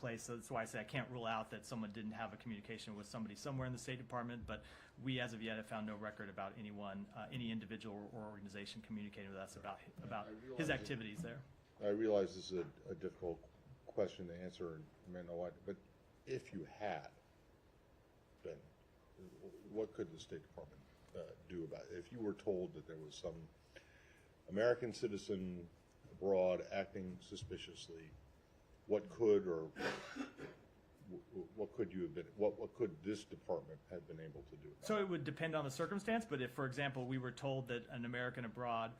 place. So that's why I say I can't rule out that someone didn't have a communication with somebody somewhere in the State Department, but we as of yet have found no record about anyone, any individual or organization communicating with us about his activities there. I realize this is a difficult question to answer, and you may know what, but if you had been, what could the State Department do about it? If you were told that there was some American citizen abroad acting suspiciously, what could you have been? What could this department have been able to do? So it would depend on the circumstance. But if, for example, we were told that an American abroad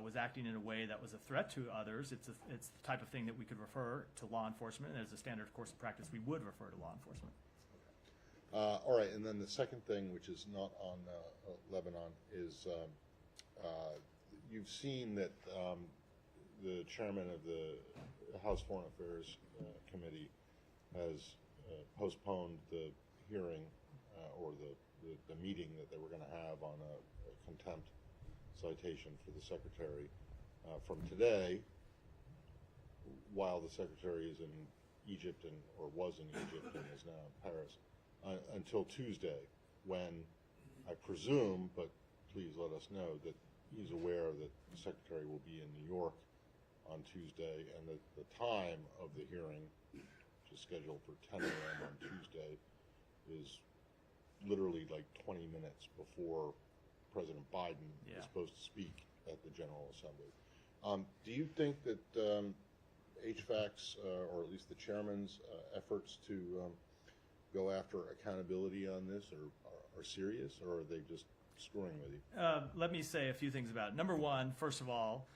was acting in a way that was a threat to others, it's the type of thing that we could refer to law enforcement. And as a standard course of practice, we would refer to law enforcement. All right, and then the second thing, which is not on Lebanon, is you've seen that the chairman of the House Foreign Affairs Committee has postponed the hearing or the meeting that they were going to have on a contempt citation for the secretary from today, while the secretary is in Egypt or was in Egypt and is now in Paris, until Tuesday, when I presume, but please let us know, that he's aware that the secretary will be in New York on Tuesday, and that the time of the hearing, which is scheduled for 10 a.m. on Tuesday, is literally like 20 minutes before President Biden is supposed to speak at the General Assembly. Do you think that HVAC's, or at least the chairman's efforts to go after accountability on this are serious, or are they just screwing with you? Let me say a few things about it. Number one, first of all,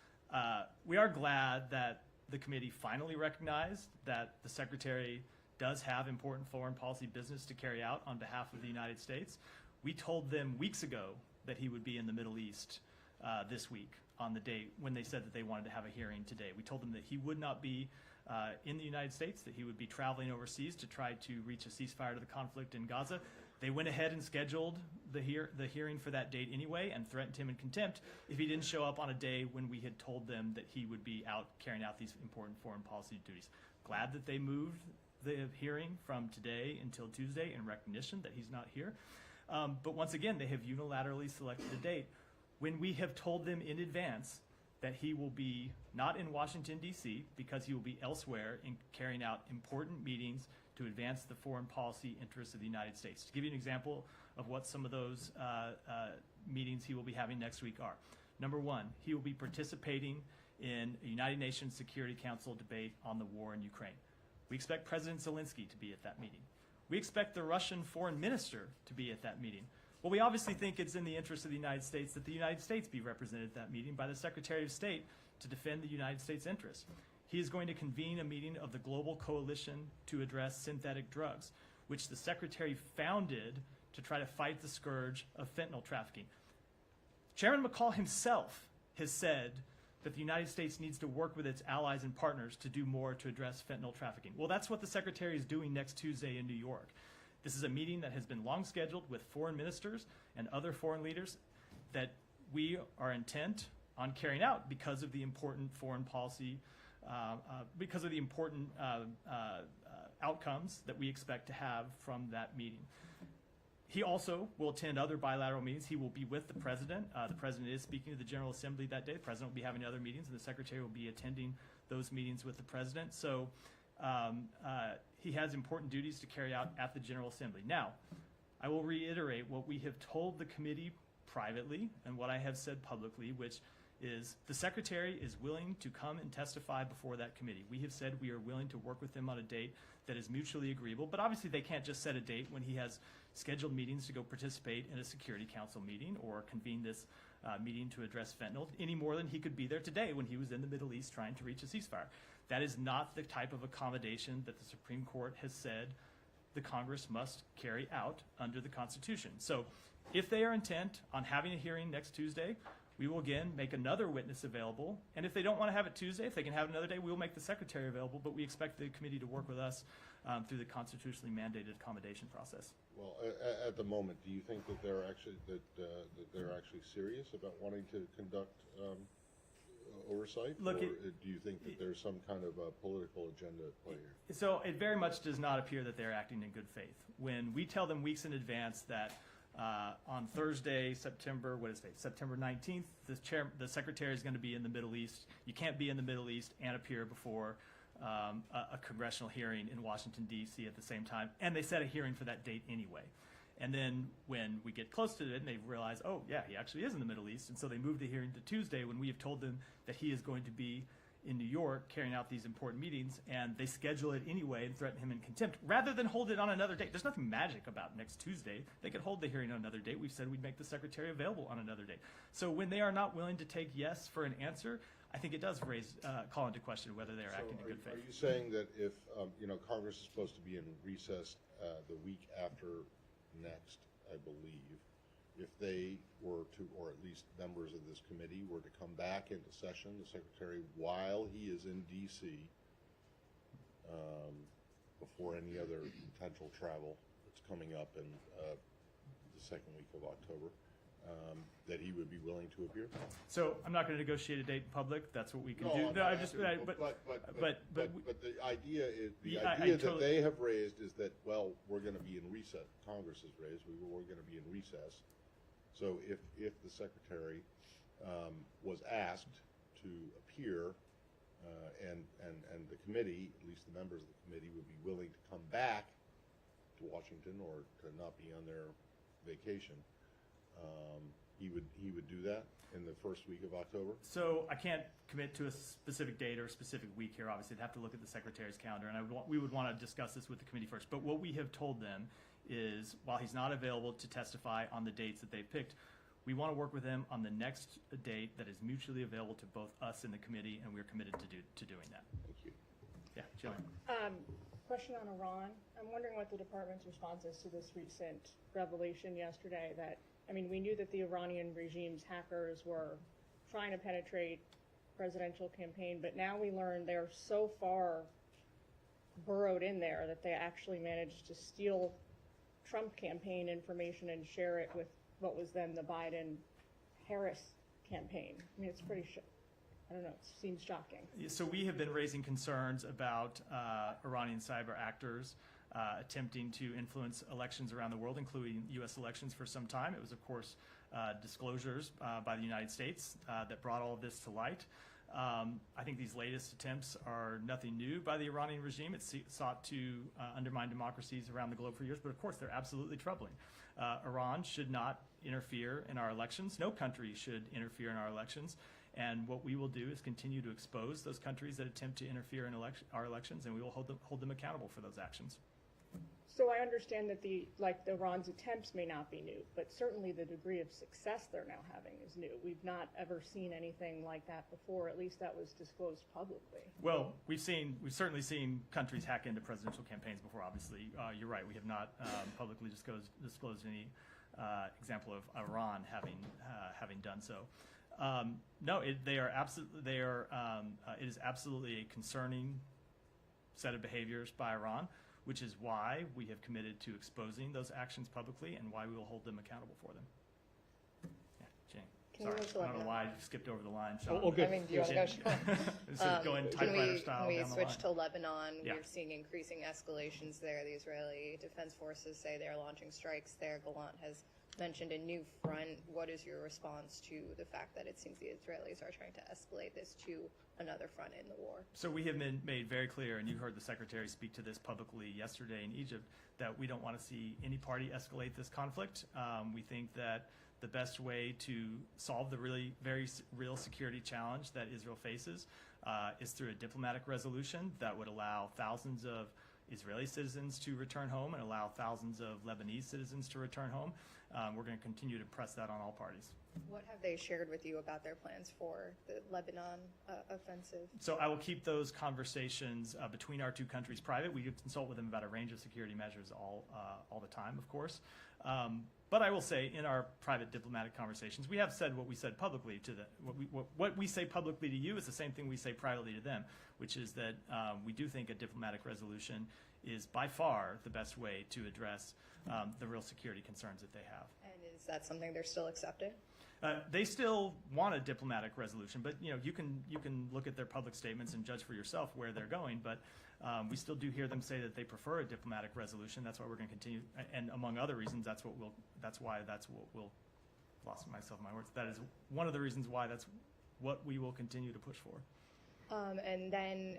we are glad that the committee finally recognized that the secretary does have important foreign policy business to carry out on behalf of the United States. We told them weeks ago that he would be in the Middle East this week on the date when they said that they wanted to have a hearing today. We told them that he would not be in the United States, that he would be traveling overseas to try to reach a ceasefire to the conflict in Gaza. They went ahead and scheduled the hearing for that date anyway and threatened him in contempt if he didn't show up on a day when we had told them that he would be out carrying out these important foreign policy duties. Glad that they moved the hearing from today until Tuesday in recognition that he's not here. But once again, they have unilaterally selected a date when we have told them in advance that he will be not in Washington, D.C., because he will be elsewhere in carrying out important meetings to advance the foreign policy interests of the United States. To give you an example of what some of those meetings he will be having next week are. Number one, he will be participating in a United Nations Security Council debate on the war in Ukraine. We expect President Zelensky to be at that meeting. We expect the Russian foreign minister to be at that meeting. Well, we obviously think it's in the interest of the United States that the United States be represented at that meeting by the Secretary of State to defend the United States' interests. He is going to convene a meeting of the Global Coalition to Address Synthetic Drugs, which the Secretary founded to try to fight the scourge of fentanyl trafficking. Chairman McCall himself has said that the United States needs to work with its allies and partners to do more to address fentanyl trafficking. Well, that's what the Secretary is doing next Tuesday in New York. This is a meeting that has been long scheduled with foreign ministers and other foreign leaders that we are intent on carrying out because of the important foreign policy, because of the important outcomes that we expect to have from that meeting. He also will attend other bilateral meetings. He will be with the President. The President is speaking to the General Assembly that day. The President will be having other meetings, and the Secretary will be attending those meetings with the President. So he has important duties to carry out at the General Assembly. Now, I will reiterate what we have told the committee privately and what I have said publicly, which is the Secretary is willing to come and testify before that committee. We have said we are willing to work with him on a date that is mutually agreeable, but obviously they can't just set a date when he has scheduled meetings to go participate in a Security Council meeting or convene this meeting to address fentanyl any more than he could be there today when he was in the Middle East trying to reach a ceasefire. That is not the type of accommodation that the Supreme Court has said the Congress must carry out under the Constitution. So if they are intent on having a hearing next Tuesday, we will again make another witness available. And if they don't want to have it Tuesday, if they can have it another day, we will make the Secretary available. But we expect the committee to work with us through the constitutionally mandated accommodation process. Well, at the moment, do you think that they're actually serious about wanting to conduct oversight? Look, or do you think that there's some kind of a political agenda at play here? So it very much does not appear that they're acting in good faith. When we tell them weeks in advance that on Thursday, September 19th, the secretary is going to be in the Middle East. You can't be in the Middle East and appear before a congressional hearing in Washington, D.C. at the same time. And they set a hearing for that date anyway. And then when we get close to it and they realize, oh, yeah, he actually is in the Middle East. And so they move the hearing to Tuesday when we have told them that he is going to be in New York carrying out these important meetings. And they schedule it anyway and threaten him in contempt rather than hold it on another date. There's nothing magic about next Tuesday. They could hold the hearing on another date. We've said we'd make the secretary available on another date. So when they are not willing to take yes for an answer, I think it does call into question whether they are acting in good faith. Are you saying that if, Congress is supposed to be in recess the week after next, I believe, if they were to, or at least members of this committee were to come back into session, the secretary, while he is in D.C., before any other potential travel that's coming up in the second week of October, that he would be willing to appear? So I'm not going to negotiate a date in public. That's what we can do. No, I just, but the idea is I that totally- they have raised is that, well, we're going to be in recess. Congress has raised we're going to be in recess. So if the secretary was asked to appear, and the committee, at least the members of the committee, would be willing to come back to Washington or to not be on their vacation, he would do that in the first week of October? So I can't commit to a specific date or a specific week here. Obviously, I'd have to look at the secretary's calendar, and we would want to discuss this with the committee first. But what we have told them is, while he's not available to testify on the dates that they've picked, we want to work with him on the next date that is mutually available to both us and the committee, and we're committed to doing that. Thank you. Yeah, Jillian. Question on Iran. I'm wondering what the department's response is to this recent revelation yesterday that, we knew that the Iranian regime's hackers were trying to penetrate presidential campaign, but now we learn they're so far burrowed in there that they actually managed to steal Trump campaign information and share it with what was then the Biden-Harris campaign. It's pretty, I don't know, it seems shocking. So we have been raising concerns about Iranian cyber actors attempting to influence elections around the world, including U.S. elections for some time. It was, of course, disclosures by the United States that brought all of this to light. I think these latest attempts are nothing new by the Iranian regime. It's sought to undermine democracies around the globe for years, but of course they're absolutely troubling. Iran should not interfere in our elections. No country should interfere in our elections. And what we will do is continue to expose those countries that attempt to interfere in our elections, and we will hold them accountable for those actions. So I understand that Iran's attempts may not be new, but certainly the degree of success they're now having is new. We've not ever seen anything like that before. At least that was disclosed publicly. Well, we've certainly seen countries hack into presidential campaigns before. Obviously, you're right. We have not publicly disclosed any example of Iran having done so. No, it is absolutely a concerning set of behaviors by Iran, which is why we have committed to exposing those actions publicly and why we will hold them accountable for them. Yeah, Jane. Sorry, I don't know why I skipped over the line, Sean. Do you want to go? This is going typewriter style Can we down the switch line. to Lebanon? Yeah. We're seeing increasing escalations there. The Israeli Defense Forces say they're launching strikes there. Gallant has mentioned a new front. What is your response to the fact that it seems the Israelis are trying to escalate this to another front in the war? So we have made very clear, and you heard the Secretary speak to this publicly yesterday in Egypt, that we don't want to see any party escalate this conflict. We think that the best way to solve the very real security challenge that Israel faces is through a diplomatic resolution that would allow thousands of Israeli citizens to return home and allow thousands of Lebanese citizens to return home. We're going to continue to press that on all parties. What have they shared with you about their plans for the Lebanon offensive? So I will keep those conversations between our two countries private. We consult with them about a range of security measures all the time, of course. But I will say, in our private diplomatic conversations, we have said what we said publicly to them. What we say publicly to you is the same thing we say privately to them, which is that we do think a diplomatic resolution is by far the best way to address the real security concerns that they have. And Is that something they're still accepting? They still want a diplomatic resolution, but you can look at their public statements and judge for yourself where they're going. But we still do hear them say that they prefer a diplomatic resolution. That's why we're going to continue, and among other reasons, that's what we'll lost myself in my words. That is one of the reasons why that's what we will continue to push for. And then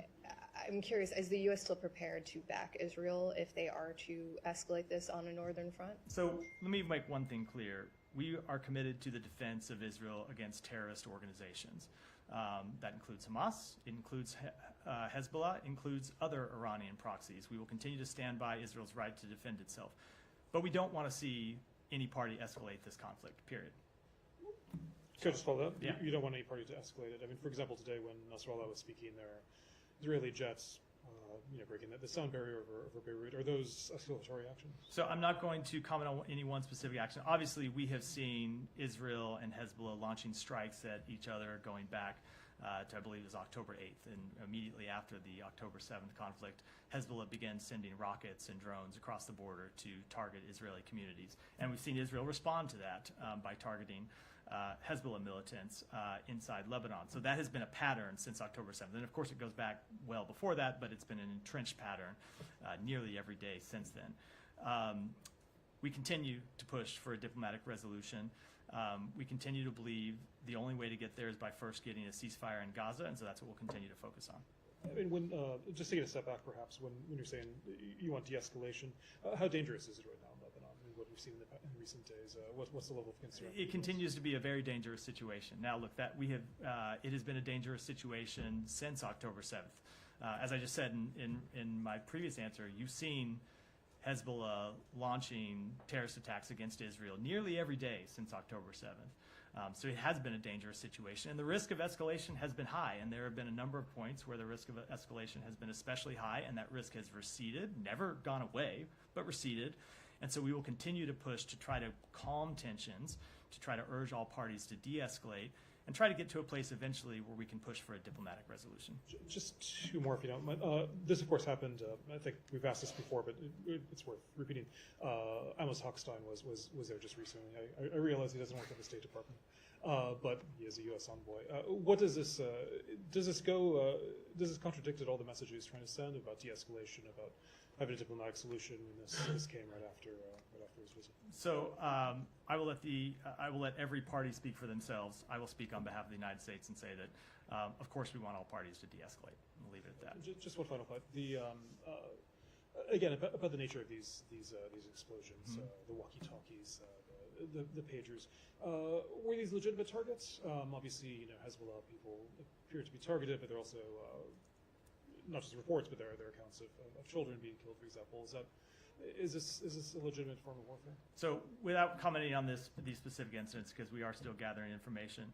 I'm curious, is the U.S. still prepared to back Israel if they are to escalate this on a northern front? So let me make one thing clear. We are committed to the defense of Israel against terrorist organizations. That includes Hamas, it includes Hezbollah, includes other Iranian proxies. We will continue to stand by Israel's right to defend itself. But we don't want to see any party escalate this conflict, period. Could I just follow up? Yeah. You don't want any party to escalate it. I mean, for example, today when Nasrallah was speaking, there are Israeli jets, breaking the sound barrier over Beirut. Are those escalatory actions? So I'm not going to comment on any one specific action. Obviously, we have seen Israel and Hezbollah launching strikes at each other going back to, I believe it was October 8th. And immediately after the October 7th conflict, Hezbollah began sending rockets and drones across the border to target Israeli communities. And we've seen Israel respond to that by targeting Hezbollah militants inside Lebanon. So that has been a pattern since October 7th. And of course it goes back well before that, but it's been an entrenched pattern nearly every day since then. We continue to push for a diplomatic resolution. We continue to believe the only way to get there is by first getting a ceasefire in Gaza, and so that's what we'll continue to focus on. I mean, when just taking a step back, perhaps, when you're saying you want de-escalation, how dangerous is it right now in Lebanon? I mean, what we've seen in recent days, what's the level of concern? It continues to be a very dangerous situation. Now, look, it has been a dangerous situation since October 7th. As I just said in my previous answer, you've seen Hezbollah launching terrorist attacks against Israel nearly every day since October 7th. So it has been a dangerous situation, and the risk of escalation has been high, and there have been a number of points where the risk of escalation has been especially high, and that risk has receded, never gone away, but receded. And so we will continue to push to try to calm tensions, to try to urge all parties to de-escalate, and try to get to a place eventually where we can push for a diplomatic resolution. Just two more, if you don't mind. This, of course, happened. I think we've asked this before, but it's worth repeating. Amos Hochstein was there just recently. I realize he doesn't work at the State Department, but he is a U.S. envoy. What does this go? Does this contradict all the messages he's trying to send about de-escalation, about having a diplomatic solution when this came right after his visit? So I will let every party speak for themselves. I will speak on behalf of the United States and say that, of course, we want all parties to de-escalate. We'll leave it at that. Just one final thought. Again, about the nature of these explosions, the walkie-talkies, the pagers. Were these legitimate targets? Obviously, Hezbollah people appear to be targeted, but they're also not just reports, but there are accounts of children being killed, for example. Is this a legitimate form of warfare? So without commenting on these specific incidents, because we are still gathering information,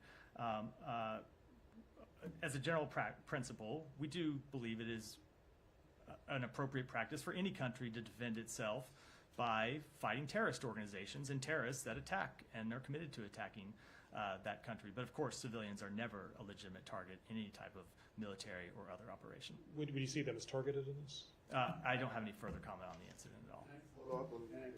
as a general principle, we do believe it is an appropriate practice for any country to defend itself by fighting terrorist organizations and terrorists that attack and are committed to attacking that country. But of course, civilians are never a legitimate target in any type of military or other operation. Would you see them as targeted in this? I don't have any further comment on the incident at all.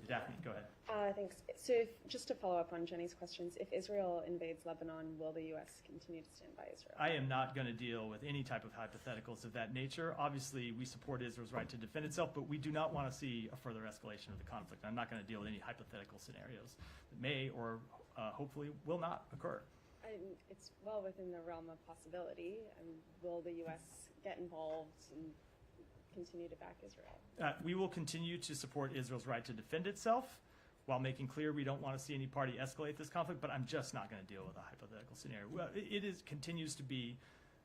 Daphne, go ahead. Thanks. So just to follow up on Jenny's questions, if Israel invades Lebanon, will the U.S. continue to stand by Israel? I am not going to deal with any type of hypotheticals of that nature. Obviously, we support Israel's right to defend itself, but we do not want to see a further escalation of the conflict. I'm not going to deal with any hypothetical scenarios that may or hopefully will not occur. It's well within the realm of possibility. Will the U.S. get involved and continue to back Israel? We will continue to support Israel's right to defend itself while making clear we don't want to see any party escalate this conflict, but I'm just not going to deal with a hypothetical scenario. Well, it continues to be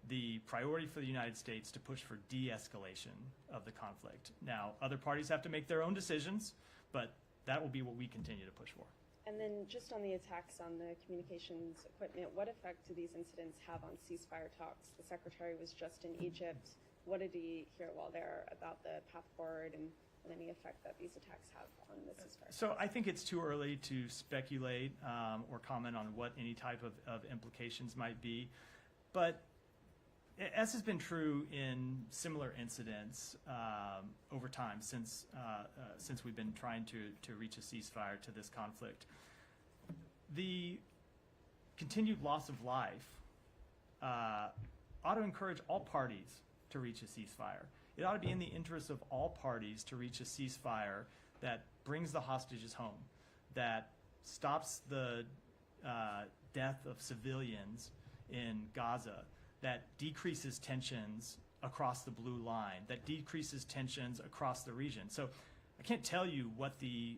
the priority for the United States to push for de-escalation of the conflict. Now, other parties have to make their own decisions, but that will be what we continue to push for. And then just on the attacks on the communications equipment, what effect do these incidents have on ceasefire talks? The Secretary was just in Egypt. What did he hear while there about the path forward and any effect that these attacks have on the ceasefire? So I think it's too early to speculate or comment on what any type of implications might be. But as has been true in similar incidents over time since we've been trying to reach a ceasefire to this conflict, the continued loss of life ought to encourage all parties to reach a ceasefire. It ought to be in the interest of all parties to reach a ceasefire that brings the hostages home, that stops the death of civilians in Gaza, that decreases tensions across the blue line, that decreases tensions across the region. So I can't tell you what the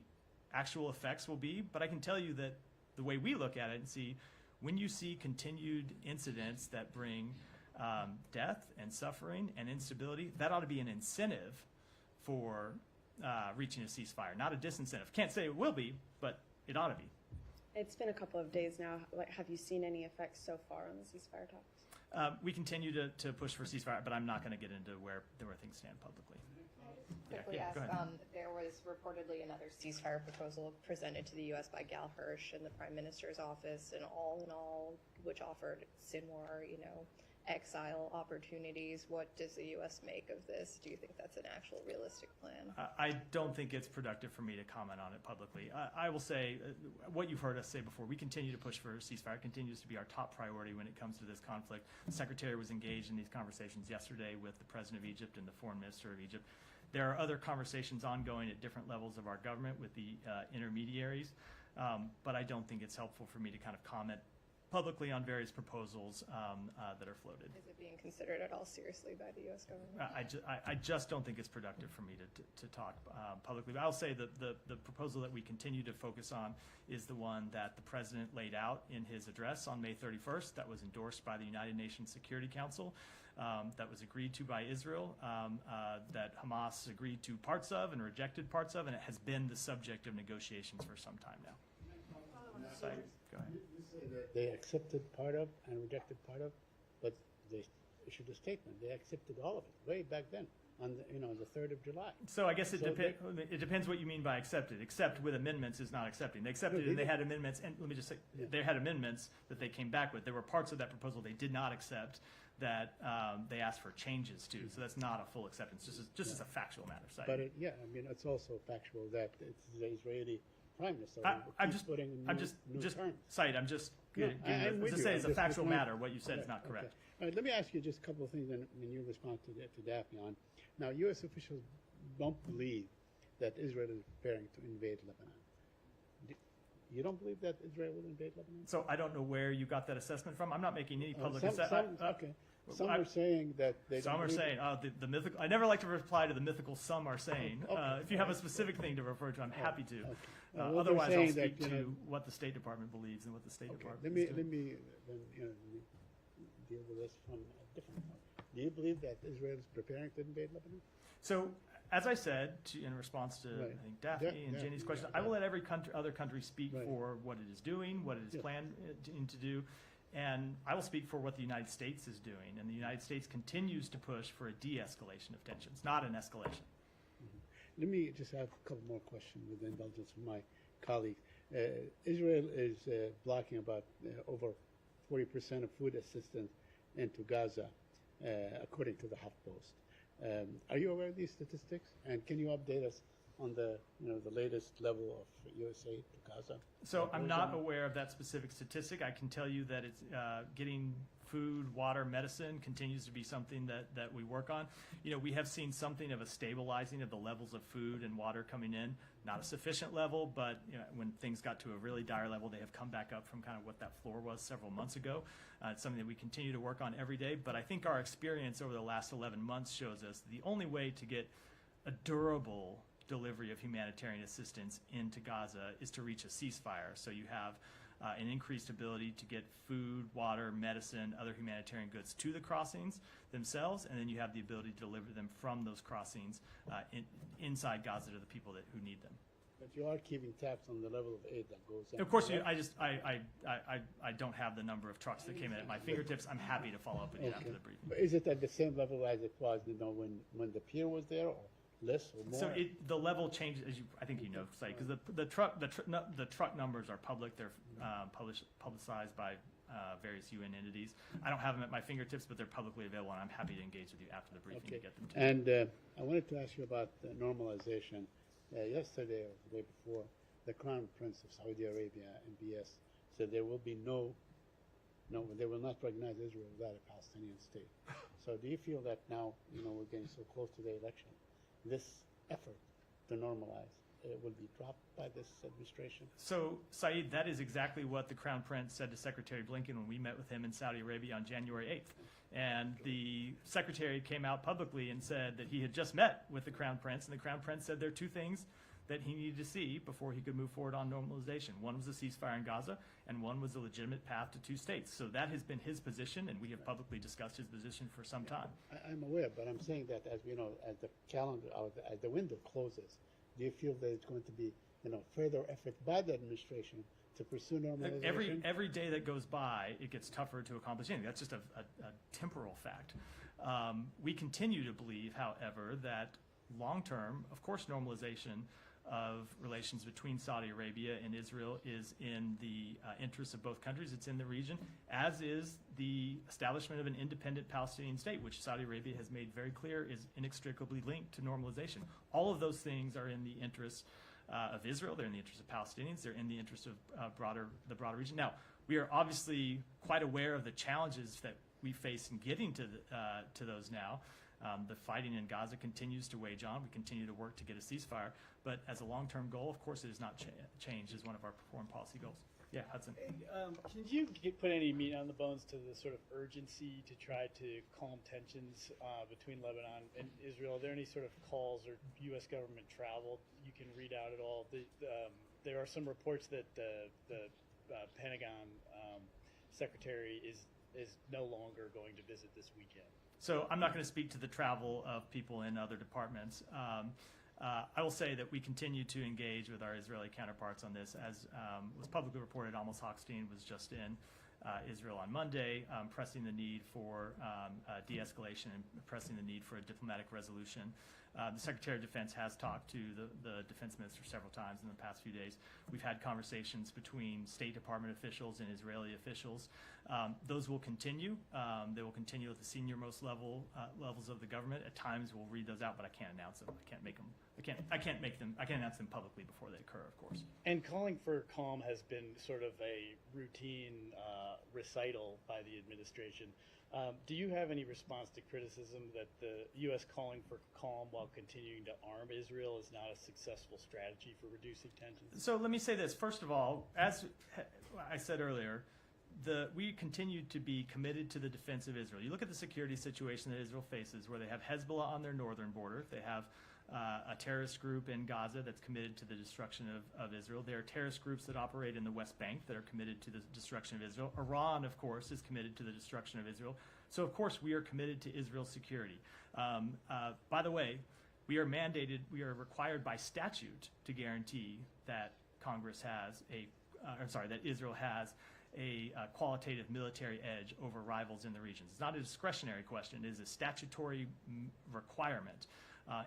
actual effects will be, but I can tell you that the way we look at it and see, when you see continued incidents that bring death and suffering and instability, that ought to be an incentive for reaching a ceasefire, not a disincentive. Can't say it will be, but it ought to be. It's been a couple of days now. Have you seen any effects so far on the ceasefire talks? We continue to push for ceasefire, but I'm not going to get into where things stand publicly. Quickly Yeah, ask, go ahead. there was reportedly another ceasefire proposal presented to the U.S. by Gal Hirsch in the Prime Minister's office, and all in all, which offered Sinwar, exile opportunities. What does the U.S. make of this? Do you think that's an actual realistic plan? I don't think it's productive for me to comment on it publicly. I will say what you've heard us say before. We continue to push for a ceasefire. It continues to be our top priority when it comes to this conflict. The Secretary was engaged in these conversations yesterday with the President of Egypt and the Foreign Minister of Egypt. There are other conversations ongoing at different levels of our government with the intermediaries, but I don't think it's helpful for me to kind of comment publicly on various proposals that are floated. Is it being considered at all seriously by the U.S. government? I just don't think it's productive for me to talk publicly. But I'll say that the proposal that we continue to focus on is the one that the President laid out in his address on May 31st, that was endorsed by the United Nations Security Council, that was agreed to by Israel, that Hamas agreed to parts of and rejected parts of, and it has been the subject of negotiations for some time now. So, go ahead. They accepted part of and rejected part of, but they issued a statement. They accepted all of it way back then, on the 3rd of July. So I guess it depends what you mean by accepted. Accept with amendments is not accepting. They accepted and they had amendments, and let me just say, they had amendments that they came back with. There were parts of that proposal they did not accept that they asked for changes to. So that's not a full acceptance, just as a factual matter. So But it's also factual that it's the Israeli Prime Minister I'm keeps putting new terms. Said, I'm just No, I'm with to you. say I'm as a just factual with my- matter, what you said is not correct. Okay. All right, let me ask you just a couple of things in your response to Daphne on. Now, U.S. officials don't believe that Israel is preparing to invade Lebanon. You don't believe that Israel will invade Lebanon? So I don't know where you got that assessment from. I'm not making any public assessment. Okay. Some are saying that they Some don't are believe saying, the mythical. I never like to reply to the mythical some are saying. Okay. If you have a specific thing to refer to, I'm happy to. Okay. Well, they're Otherwise, I'll saying speak that, to what the State Department believes and what the State Okay, Department let is me doing. then, deal with this from a different point. Do you believe that Israel is preparing to invade Lebanon? So, as I said, in response to Right. I think Daphne Yeah, and yeah, Jenny's question, yeah, I will yeah. let every other country speak Right. for what it is doing, what it is Yeah. planned to do, and I will speak for what the United States is doing. And the United States continues to push for a de-escalation of tensions, not an escalation. Let me just have a couple more questions with the indulgence of my colleagues. Israel is blocking about over 40% of food assistance into Gaza, according to the HuffPost. Are you aware of these statistics? And can you update us on the latest level of U.S. aid to Gaza? So I'm not aware of that specific statistic. I can tell you that it's getting food, water, medicine continues to be something that we work on. We have seen something of a stabilizing of the levels of food and water coming in. Not a sufficient level, but when things got to a really dire level, they have come back up from kind of what that floor was several months ago. It's something that we continue to work on every day. But I think our experience over the last 11 months shows us the only way to get a durable delivery of humanitarian assistance into Gaza is to reach a ceasefire. So you have an increased ability to get food, water, medicine, other humanitarian goods to the crossings themselves, and then you have the ability to deliver them from those crossings inside Gaza to the people who need them. But you are keeping tabs on the level of aid that goes in. Of course, correct? I don't have the number of trucks that came in at my fingertips. I'm happy to follow up with you after the briefing. But is it at the same level as it was, when the pier was there, or less or more? So the level changes, as I think you know, because the truck numbers are public. They're publicized by various UN entities. I don't have them at my fingertips, but they're publicly available, and I'm happy to engage with you after the briefing to get them to you. And I wanted to ask you about normalization. Yesterday or the day before, the Crown Prince of Saudi Arabia, MBS, that there will be no, they will not recognize Israel without a Palestinian state. So do you feel that now, we're getting so close to the election, this effort to normalize will be dropped by this administration? So, Saeed, that is exactly what the Crown Prince said to Secretary Blinken when we met with him in Saudi Arabia on January 8th. And the Secretary came out publicly and said that he had just met with the Crown Prince, and the Crown Prince said there are two things that he needed to see before he could move forward on normalization. One was a ceasefire in Gaza, and one was a legitimate path to two states. So that has been his position, and we have publicly discussed his position for some time. I'm aware, but I'm saying that as as the calendar, as the window closes, do you feel that it's going to be, further effort by the administration to pursue normalization? Every day that goes by, it gets tougher to accomplish anything. That's just a temporal fact. We continue to believe, however, that long-term, of course, normalization of relations between Saudi Arabia and Israel is in the interests of both countries. It's in the region, as is the establishment of an independent Palestinian state, which Saudi Arabia has made very clear is inextricably linked to normalization. All of those things are in the interests of Israel. They're in the interest of Palestinians. They're in the interest of the broader region. Now, we are obviously quite aware of the challenges that we face in getting to those now. The fighting in Gaza continues to wage on. We continue to work to get a ceasefire. But as a long-term goal, of course, it has not changed as one of our foreign policy goals. Yeah, Hudson. Can you put any meat on the bones to the sort of urgency to try to calm tensions between Lebanon and Israel? Are there any sort of calls or U.S. government travel you can read out at all? There are some reports that the Pentagon secretary is no longer going to visit this weekend. So I'm not going to speak to the travel of people in other departments. I will say that we continue to engage with our Israeli counterparts on this. As was publicly reported, Amos Hochstein was just in Israel on Monday, pressing the need for de-escalation and pressing the need for a diplomatic resolution. The Secretary of Defense has talked to the Defense Minister several times in the past few days. We've had conversations between State Department officials and Israeli officials. Those will continue. They will continue at the senior-most levels of the government. At times, we'll read those out, but I can't announce them. I can't make them. I can't announce them publicly before they occur, of course. And calling for calm has been sort of a routine recital by the administration. Do you have any response to criticism that the U.S. calling for calm while continuing to arm Israel is not a successful strategy for reducing tensions? So let me say this. First of all, as I said earlier, we continue to be committed to the defense of Israel. You look at the security situation that Israel faces, where they have Hezbollah on their northern border. They have a terrorist group in Gaza that's committed to the destruction of Israel. There are terrorist groups that operate in the West Bank that are committed to the destruction of Israel. Iran, of course, is committed to the destruction of Israel. So, of course, we are committed to Israel's security. By the way, we are required by statute to guarantee that that Israel has a qualitative military edge over rivals in the region. It's not a discretionary question. It is a statutory requirement.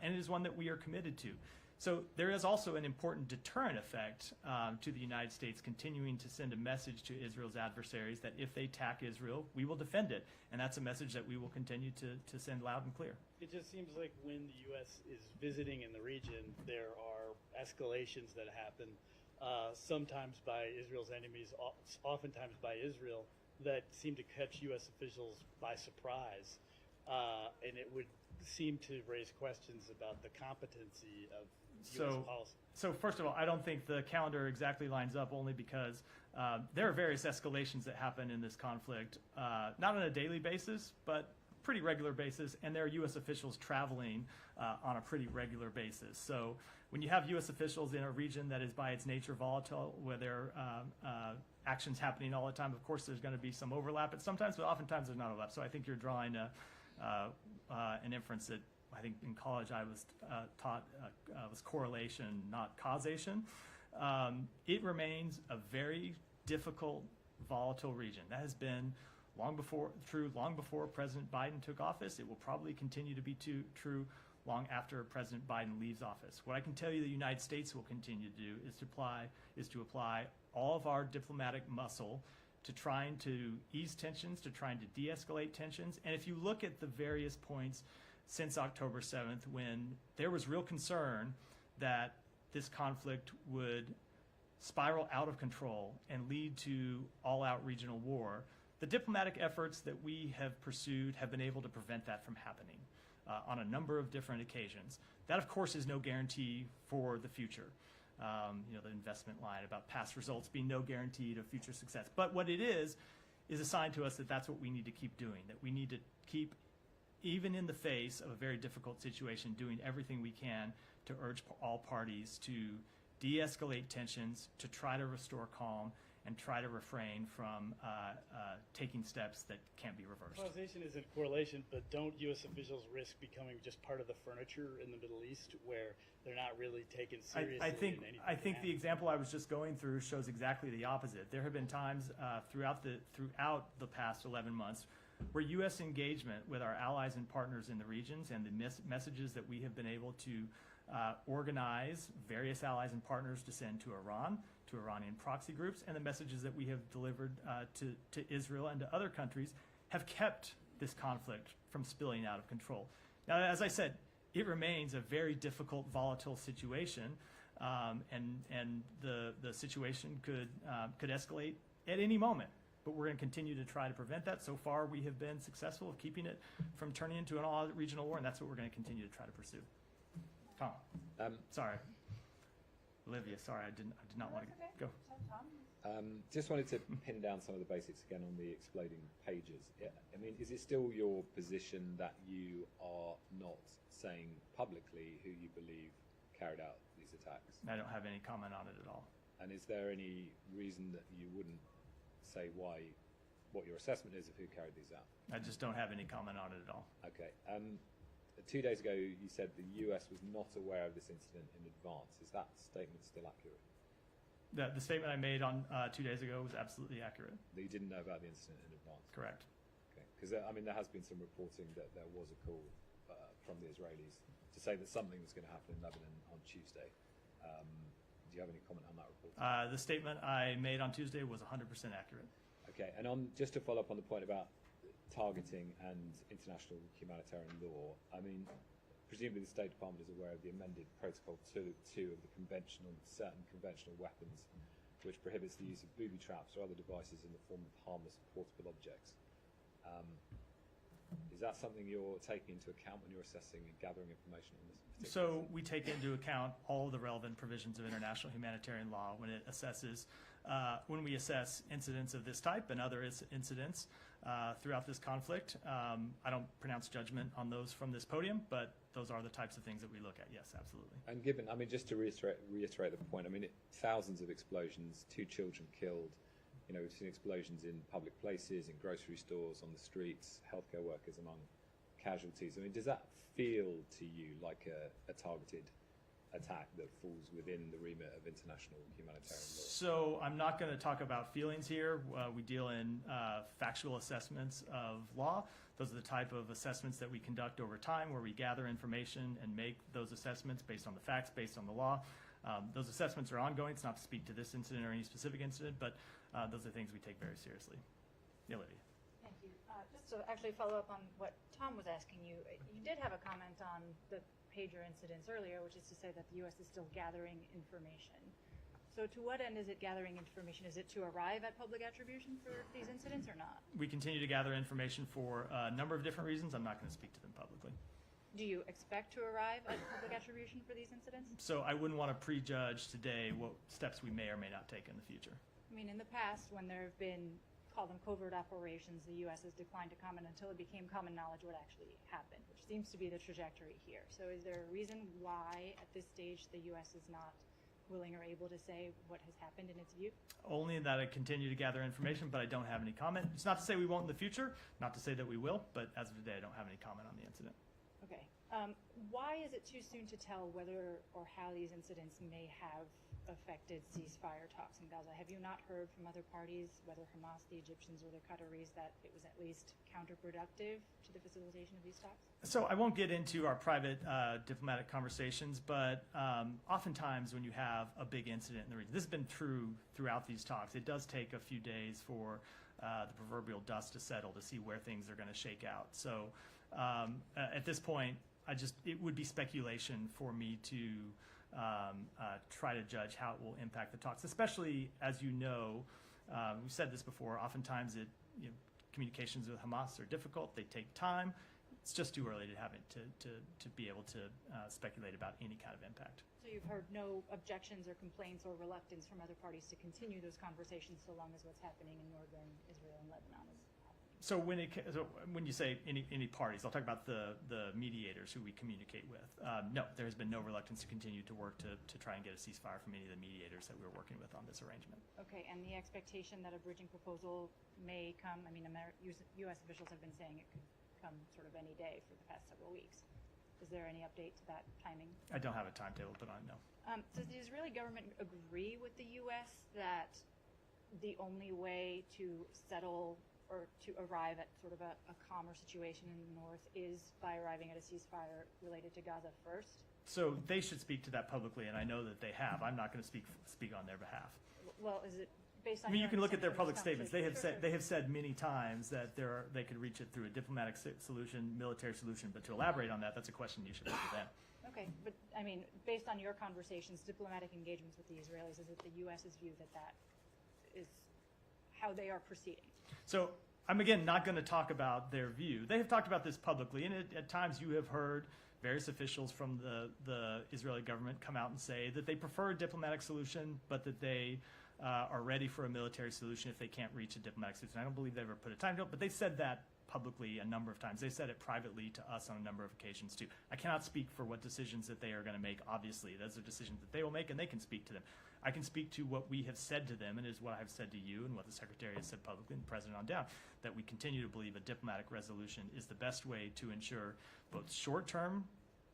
And it is one that we are committed to. So there is also an important deterrent effect to the United States continuing to send a message to Israel's adversaries that if they attack Israel, we will defend it. And that's a message that we will continue to send loud and clear. It just seems like when the U.S. is visiting in the region, there are escalations that happen, sometimes by Israel's enemies, oftentimes by Israel, that seem to catch U.S. officials by surprise. And it would seem to raise questions about the competency of U.S. policy. So first of all, I don't think the calendar exactly lines up, only because there are various escalations that happen in this conflict, not on a daily basis, but pretty regular basis, and there are U.S. officials traveling on a pretty regular basis. So when you have U.S. officials in a region that is by its nature volatile, where there are actions happening all the time, of course there's going to be some overlap, but oftentimes there's not overlap. So I think you're drawing an inference that I think in college I was taught was correlation, not causation. It remains a very difficult, volatile region. That has been long before President Biden took office. It will probably continue to be true long after President Biden leaves office. What I can tell you the United States will continue to do is to apply all of our diplomatic muscle to trying to ease tensions, to trying to de-escalate tensions. And if you look at the various points since October 7th, when there was real concern that this conflict would spiral out of control and lead to all-out regional war, the diplomatic efforts that we have pursued have been able to prevent that from happening on a number of different occasions. That, of course, is no guarantee for the future. The investment line about past results being no guarantee to future success. But what it is a sign to us that that's what we need to keep doing, that we need to keep, even in the face of a very difficult situation, doing everything we can to urge all parties to de-escalate tensions, to try to restore calm, and try to refrain from taking steps that can't be reversed. Causation isn't correlation, but don't U.S. officials risk becoming just part of the furniture in the Middle East, where they're not really taken seriously? I think the example I was just going through shows exactly the opposite. There have been times throughout the past 11 months where U.S. engagement with our allies and partners in the regions and the messages that we have been able to organize various allies and partners to send to Iran, to Iranian proxy groups, and the messages that we have delivered to Israel and to other countries have kept this conflict from spilling out of control. Now, as I said, it remains a very difficult, volatile situation, and the situation could escalate at any moment. But we're going to continue to try to prevent that. So far, we have been successful of keeping it from turning into an all-out regional war, and that's what we're going to continue to try to pursue. Tom, sorry. Olivia, sorry, I did not want to go. Just wanted to pin down some of the basics again on the exploding pages. I mean, is it still your position that you are not saying publicly who you believe carried out these attacks? I don't have any comment on it at all. And is there any reason that you wouldn't say what your assessment is of who carried these out? I just don't have any comment on it at all. Okay. 2 days ago, you said the US was not aware of this incident in advance. Is that statement still accurate? The statement I made on 2 days ago was absolutely accurate. That you didn't know about the incident in advance? Correct. Okay. Because, I mean, there has been some reporting that there was a call from the Israelis to say that something was going to happen in Lebanon on Tuesday. Do you have any comment on that report? The statement I made on Tuesday was 100% accurate. Okay. And just to follow up on the point about targeting and international humanitarian law, I mean, presumably the State Department is aware of the amended Protocol 2 of the certain conventional weapons, which prohibits the use of booby traps or other devices in the form of harmless portable objects. Is that something you're taking into account when you're assessing and gathering information on this particular So we take into account all of the relevant provisions of international humanitarian law when it assesses, when we assess incidents of this type and other incidents throughout this conflict. I don't pronounce judgment on those from this podium, but those are the types of things that we look at. Yes, absolutely. And given, I mean, just to reiterate the point, I mean, thousands of explosions, 2 children killed. You know, we've seen explosions in public places, in grocery stores, on the streets, healthcare workers among casualties. I mean, does that feel to you like a targeted attack that falls within the remit of international humanitarian law? So I'm not going to talk about feelings here. We deal in factual assessments of law. Those are the type of assessments that we conduct over time, where we gather information and make those assessments based on the facts, based on the law. Those assessments are ongoing. It's not to speak to this incident or any specific incident, but those are things we take very seriously. Yeah, Olivia. Thank you. Just to actually follow up on what Tom was asking you, you did have a comment on the pager incidents earlier, which is to say that the U.S. is still gathering information. So to what end is it gathering information? Is it to arrive at public attribution for these incidents or not? We continue to gather information for a number of different reasons. I'm not going to speak to them publicly. Do you expect to arrive at public attribution for these incidents? So I wouldn't want to prejudge today what steps we may or may not take in the future. I mean, in the past, when there have been, call them covert operations, the U.S. has declined to comment until it became common knowledge what actually happened, which seems to be the trajectory here. So is there a reason why, at this stage, the U.S. is not willing or able to say what has happened in its view? Only that I continue to gather information, but I don't have any comment. It's not to say we won't in the future, not to say that we will, but as of today, I don't have any comment on the incident. Okay. Why is it too soon to tell whether or how these incidents may have affected ceasefire talks in Gaza? Have you not heard from other parties, whether Hamas, the Egyptians, or the Qataris, that it was at least counterproductive to the facilitation of these talks? So I won't get into our private diplomatic conversations, but oftentimes when you have a big incident in the region, this has been true throughout these talks, it does take a few days for the proverbial dust to settle to see where things are going to shake out. So at this point, it would be speculation for me to try to judge how it will impact the talks, especially as you know, we've said this before, oftentimes communications with Hamas are difficult, they take time. It's just too early to have it to be able to speculate about any kind of impact. So you've heard no objections or complaints or reluctance from other parties to continue those conversations so long as what's happening in northern Israel and Lebanon is happening? So when you say any parties, I'll talk about the mediators who we communicate with. No, there has been no reluctance to continue to work to try and get a ceasefire from any of the mediators that we're working with on this arrangement. Okay, and the expectation that a bridging proposal may come, I mean, U.S. officials have been saying it could come sort of any day for the past several weeks. Is there any update to that timing? I don't have a timetable put on it, no. Does the Israeli government agree with the U.S. that the only way to settle or to arrive at sort of a calmer situation in the north is by arriving at a ceasefire related to Gaza first? So they should speak to that publicly, and I know that they have. I'm not going to speak on their behalf. Well, is it based on? I mean, you your can look at their understanding public of this statements. They have conversation? said they have said many times that they could reach it through a diplomatic solution, military solution. But to elaborate on that, that's a question you should ask them. Okay, but I mean, based on your conversations, diplomatic engagements with the Israelis, is it the U.S.'s view that is how they are proceeding? So I'm again not going to talk about their view. They have talked about this publicly, and at times you have heard various officials from the Israeli government come out and say that they prefer a diplomatic solution, but that they are ready for a military solution if they can't reach a diplomatic solution. I don't believe they ever put a time to it, but they said that publicly a number of times. They said it privately to us on a number of occasions too. I cannot speak for what decisions that they are going to make. Obviously, those are decisions that they will make, and they can speak to them. I can speak to what we have said to them, and is what I have said to you, and what the Secretary has said publicly, and the President on down, that we continue to believe a diplomatic resolution is the best way to ensure both short-term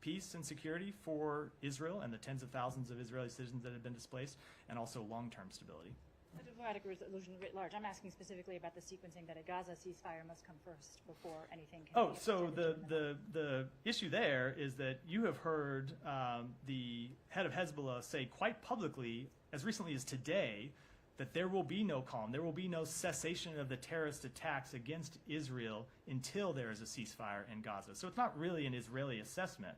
peace and security for Israel and the tens of thousands of Israeli citizens that have been displaced, and also long-term stability. A diplomatic resolution writ large. I'm asking specifically about the sequencing that a Gaza ceasefire must come first before anything can be So extended. the issue there is that you have heard the head of Hezbollah say quite publicly, as recently as today, that there will be no calm, there will be no cessation of the terrorist attacks against Israel until there is a ceasefire in Gaza. So it's not really an Israeli assessment.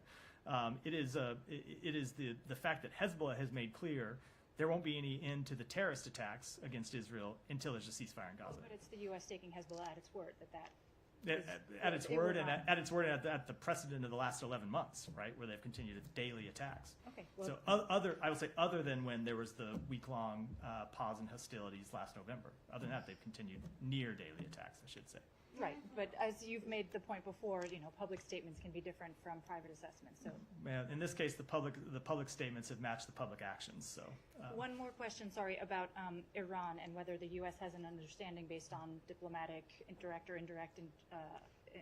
It is the fact that Hezbollah has made clear there won't be any end to the terrorist attacks against Israel until there's a ceasefire in Gaza. But it's the U.S. taking Hezbollah at its word that At its it word, will and not. at its word, and at the precedent of the last 11 months, right, where they've continued its daily attacks. Okay. Well, So I would say other than when there was the week-long pause in hostilities last November. Other than that, they've continued near daily attacks, I should say. right. But as you've made the point before, public statements can be different from private assessments. So In this case, the public statements have matched the public actions. So one more question, sorry, about Iran and whether the U.S. has an understanding based on diplomatic, direct or indirect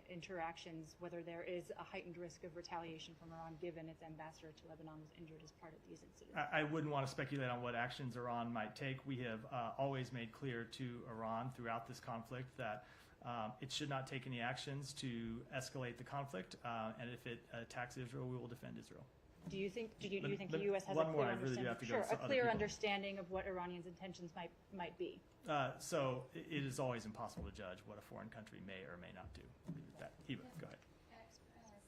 interactions, whether there is a heightened risk of retaliation from Iran given its ambassador to Lebanon was injured as part of these incidents. I wouldn't want to speculate on what actions Iran might take. We have always made clear to Iran throughout this conflict that it should not take any actions to escalate the conflict, and if it attacks Israel, we will defend Israel. Do you think But the U.S. has one a more, clear I really do understanding? have to go Sure, to a other clear people. understanding of what Iranians' intentions might be. So it is always impossible to judge what a foreign country may or may not do. Leave it at that. Hiba, go ahead.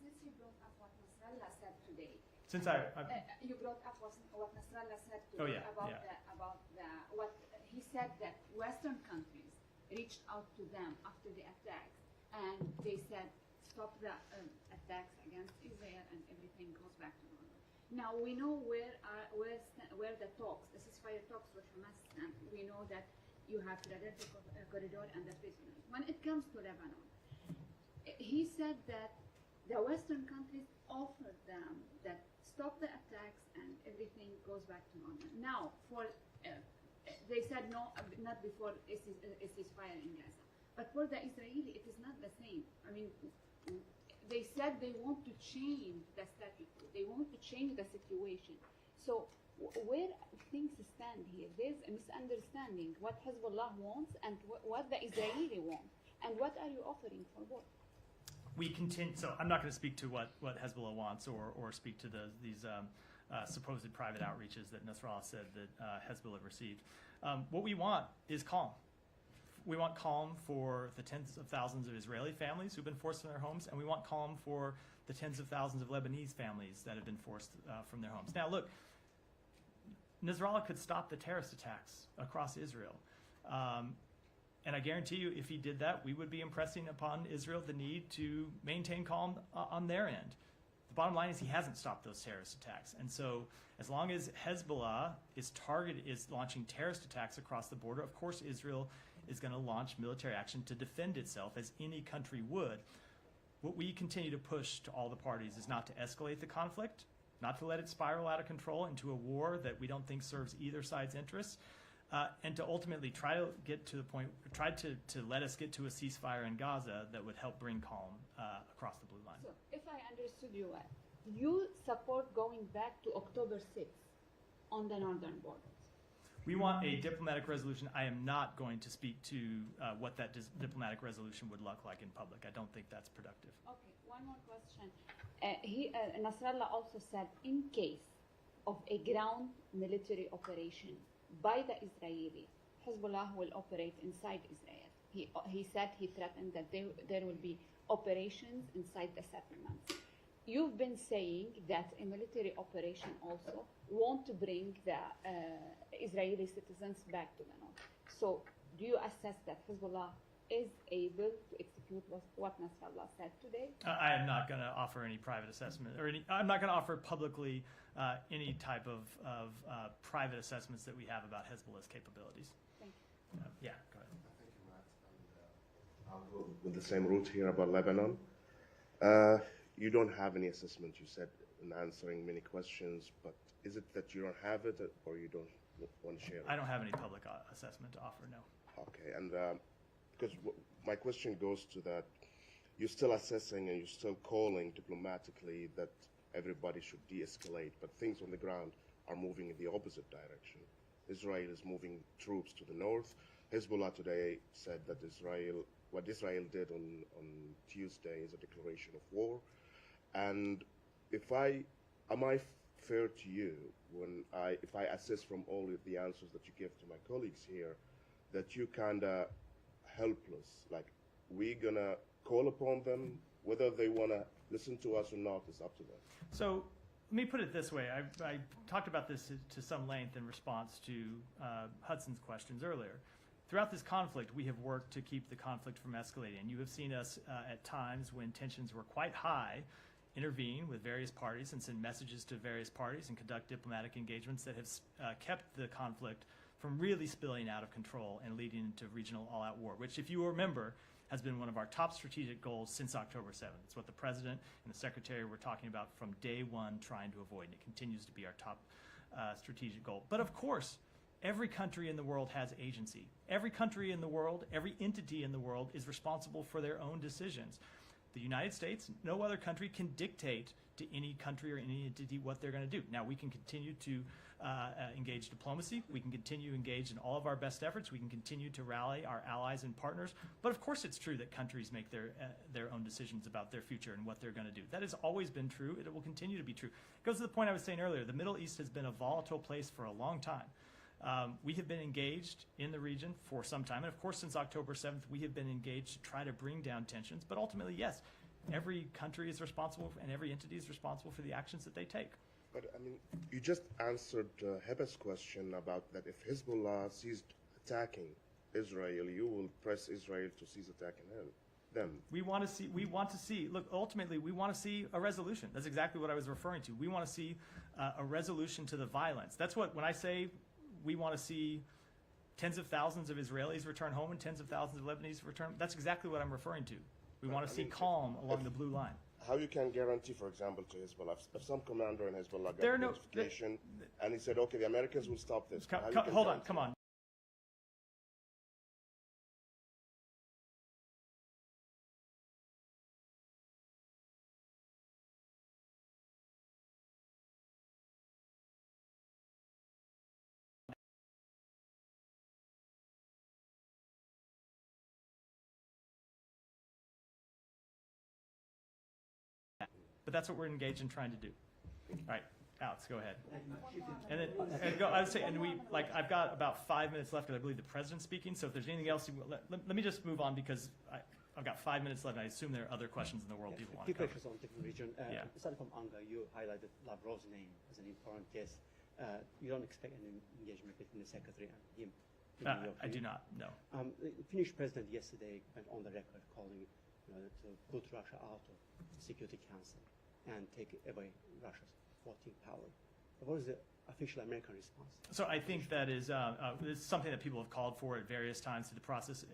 Since you brought up what Nasrallah said today, Since you brought up what Nasrallah said Oh, today yeah, about yeah. what he said that Western countries reached out to them after the attacks, and they said stop the attacks against Israel and everything goes back to normal. Now we know where the talks, the ceasefire talks with Hamas stand. We know that you have Philadelphia corridor and the prisoners. When it comes to Lebanon, he said that the Western countries offered them that stop the attacks and everything goes back to normal. Now, they said no, not before a ceasefire in Gaza. But for the Israeli, it is not the same. I mean, they said they want to change the status quo. They want to change the situation. So where things stand here, there's a misunderstanding what Hezbollah wants and what the Israeli want. And what are you offering for what? We continue. So I'm not going to speak to what Hezbollah wants or speak to these supposed private outreaches that Nasrallah said that Hezbollah received. What we want is calm. We want calm for the tens of thousands of Israeli families who've been forced from their homes, and we want calm for the tens of thousands of Lebanese families that have been forced from their homes. Now, look, Nasrallah could stop the terrorist attacks across Israel. And I guarantee you, if he did that, we would be impressing upon Israel the need to maintain calm on their end. The bottom line is he hasn't stopped those terrorist attacks. And so as long as Hezbollah is launching terrorist attacks across the border, of course Israel is going to launch military action to defend itself, as any country would. What we continue to push to all the parties is not to escalate the conflict, not to let it spiral out of control into a war that we don't think serves either side's interests, and to ultimately try to get to the point, try to let us get to a ceasefire in Gaza that would help bring calm across the blue line. So, if I understood you well, you support going back to October 6th on the northern borders. We want a diplomatic resolution. I am not going to speak to what that diplomatic resolution would look like in public. I don't think that's productive. Okay, one more question. Nasrallah also said, in case of a ground military operation by the Israeli, Hezbollah will operate inside Israel. He said, he threatened that there will be operations inside the settlements. You've been saying that a military operation also won't bring the Israeli citizens back to the north. So do you assess that Hezbollah is able to execute what Nasrallah said today? I am not going to offer any private assessment, or I'm not going to offer publicly any type of private assessments that we have about Hezbollah's capabilities. Thank you. Yeah, go ahead. Thank you, Matt. And I'll go with the same route here about Lebanon. You don't have any assessment, you said, in answering many questions, but is it that you don't have it, or you don't want to share it? I don't have any public assessment to offer, no. Okay, and because my question goes to that, you're still assessing and you're still calling diplomatically that everybody should de-escalate, but things on the ground are moving in the opposite direction. Israel is moving troops to the north. Hezbollah today said that what Israel did on Tuesday is a declaration of war. And am I fair to you if I assess from all of the answers that you give to my colleagues here, that you kind of helpless, like we're gonna call upon them, whether they wanna listen to us or not is up to them? So let me put it this way. I talked about this to some length in response to Hudson's questions earlier. Throughout this conflict, we have worked to keep the conflict from escalating. And you have seen us at times when tensions were quite high intervene with various parties and send messages to various parties and conduct diplomatic engagements that have kept the conflict from really spilling out of control and leading into regional all-out war, which, if you remember, has been one of our top strategic goals since October 7th. It's what the President and the Secretary were talking about from day one, trying to avoid, and it continues to be our top strategic goal. But of course, every country in the world has agency. Every country in the world, every entity in the world is responsible for their own decisions. The United States, no other country can dictate to any country or any entity what they're going to do. Now, we can continue to engage diplomacy. We can continue to engage in all of our best efforts. We can continue to rally our allies and partners. But of course, it's true that countries make their own decisions about their future and what they're going to do. That has always been true. It will continue to be true. It goes to the point I was saying earlier. The Middle East has been a volatile place for a long time. We have been engaged in the region for some time. And of course, since October 7th, we have been engaged to try to bring down tensions. But ultimately, yes, every country is responsible and every entity is responsible for the actions that they take. But I mean, you just answered Heba's question about that if Hezbollah ceased attacking Israel, you will press Israel to cease attacking them. We want to see, look, ultimately, we want to see a resolution. That's exactly what I was referring to. We want to see a resolution to the violence. That's what, when I say we want to see tens of thousands of Israelis return home and tens of thousands of Lebanese return, that's exactly what I'm referring to. We want to see calm along the blue line. How you can guarantee, for example, to Hezbollah, if some commander in Hezbollah got notification and he said, okay, the Americans will stop this. Hold on, come on. But that's what we're engaged in trying to do. All right, Alex, go ahead. And then I would say, and I've got about 5 minutes left, because I believe the President's speaking. So if there's anything else, let me just move on, because I've got 5 minutes left, and I assume there are other questions in the world people want to cover. A few questions on different region. Yeah. Starting from Anga, you highlighted Lavrov's name as an important case. you don't expect any engagement between the secretary and him. I do not, no. The Finnish president yesterday went on the record calling to put Russia out of Security Council and take away Russia's voting power. What is the official American response? So I think that is something that people have called for at various times through the process,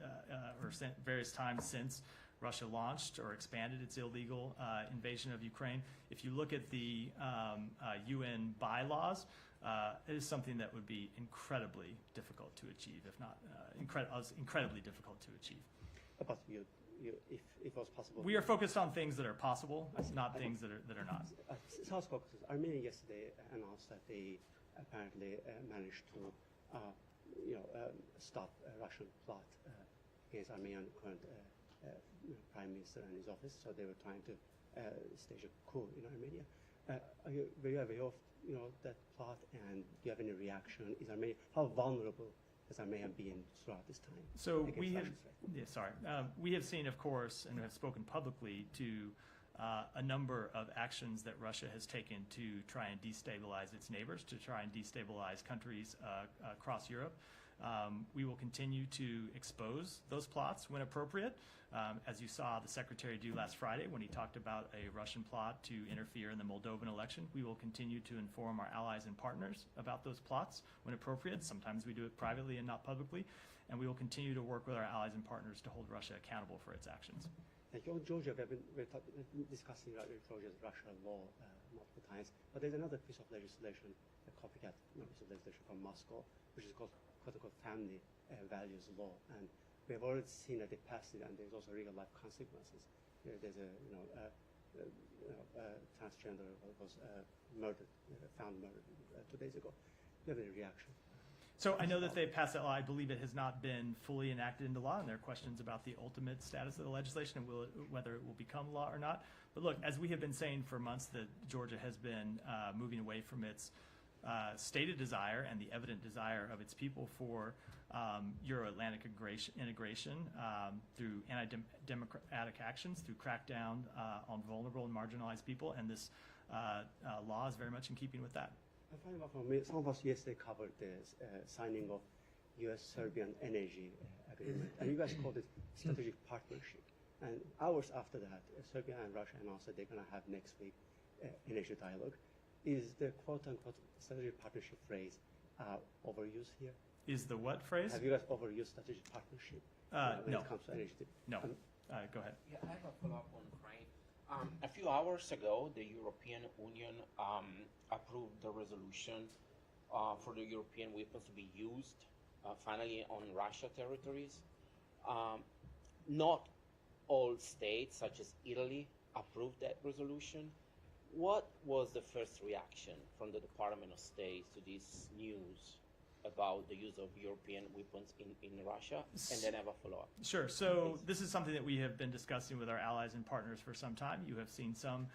various times since Russia launched or expanded its illegal invasion of Ukraine. If you look at the UN bylaws, it is something that would be incredibly difficult to achieve, if not incredibly difficult to achieve. About you, if it was possible. We are focused on things that are possible, not things that are not. South Caucasus, Armenia yesterday announced that they apparently managed to, stop a Russian plot against Armenian current prime minister and his office. So they were trying to stage a coup in Armenia. Are you very aware of that plot, and do you have any reaction? Is Armenia, how vulnerable has Armenia been throughout this time? So we have seen, of course, and have spoken publicly to a number of actions that Russia has taken to try and destabilize its neighbors, to try and destabilize countries across Europe. We will continue to expose those plots when appropriate, as you saw the Secretary do last Friday when he talked about a Russian plot to interfere in the Moldovan election. We will continue to inform our allies and partners about those plots when appropriate. Sometimes we do it privately and not publicly, and we will continue to work with our allies and partners to hold Russia accountable for its actions. Thank you. On Georgia, we've been discussing Georgia's Russian law multiple times, but there's another piece of legislation, a copycat piece of legislation from Moscow, which is called family values law, and we have already seen that they passed it, and there's also real life consequences. There's a transgender was murdered, found murdered 2 days ago. Do you have any reaction? So I know that they passed that law. I believe it has not been fully enacted into law, and there are questions about the ultimate status of the legislation and whether it will become law or not. But look, as we have been saying for months, that Georgia has been moving away from its stated desire and the evident desire of its people for Euro-Atlantic integration through anti-democratic actions, through crackdown on vulnerable and marginalized people, and this law is very much in keeping with that. Finally, from me, some of us yesterday covered the signing of U.S.-Serbian energy agreement, and you guys called it strategic partnership. And hours after that, Serbia and Russia announced that they're going to have next week energy dialogue. Is the quote-unquote strategic partnership phrase overused here? Is the what phrase? Have you guys overused strategic partnership when no. it comes to energy? No. Go ahead. Yeah, I have a follow-up on Ukraine. A few hours ago, the European Union approved the resolution for the European weapons to be used finally on Russia territories. Not all states, such as Italy, approved that resolution. What was the first reaction from the Department of State to this news about the use of European weapons in Russia? And then I have a follow-up. Sure. So this is something that we have been discussing with our allies and partners for some time. You have seen some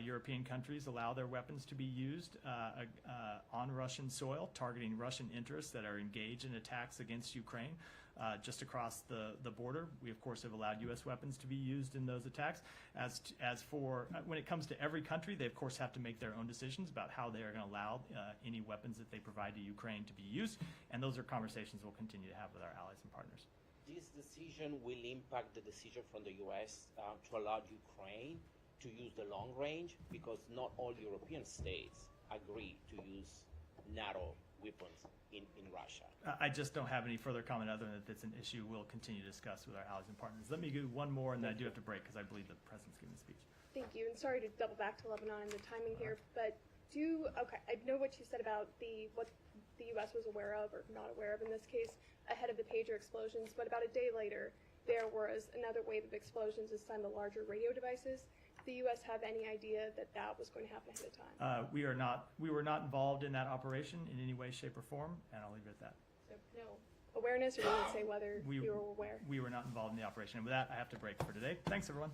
European countries allow their weapons to be used on Russian soil, targeting Russian interests that are engaged in attacks against Ukraine. Just across the border, we of course have allowed U.S. weapons to be used in those attacks. As for when it comes to every country, they of course have to make their own decisions about how they are going to allow any weapons that they provide to Ukraine to be used, and those are conversations we'll continue to have with our allies and partners. This decision will impact the decision from the U.S. To allow Ukraine to use the long range, because not all European states agree to use NATO weapons in Russia. I just don't have any further comment other than that it's an issue we'll continue to discuss with our allies and partners. Let me do one more, and then I do have to break because I believe the president's giving a speech. Thank you, and sorry to double back to Lebanon and the timing here, but I know what you said about what the U.S. was aware of or not aware of in this case ahead of the pager explosions, but about a day later there was another wave of explosions, this time the larger radio devices. Did the U.S. have any idea that that was going to happen ahead of time? We were not involved in that operation in any way, shape, or form, and I'll leave it at that. So no awareness, or you would say whether you were aware? We were not involved in the operation. And with that, I have to break for today. Thanks, everyone.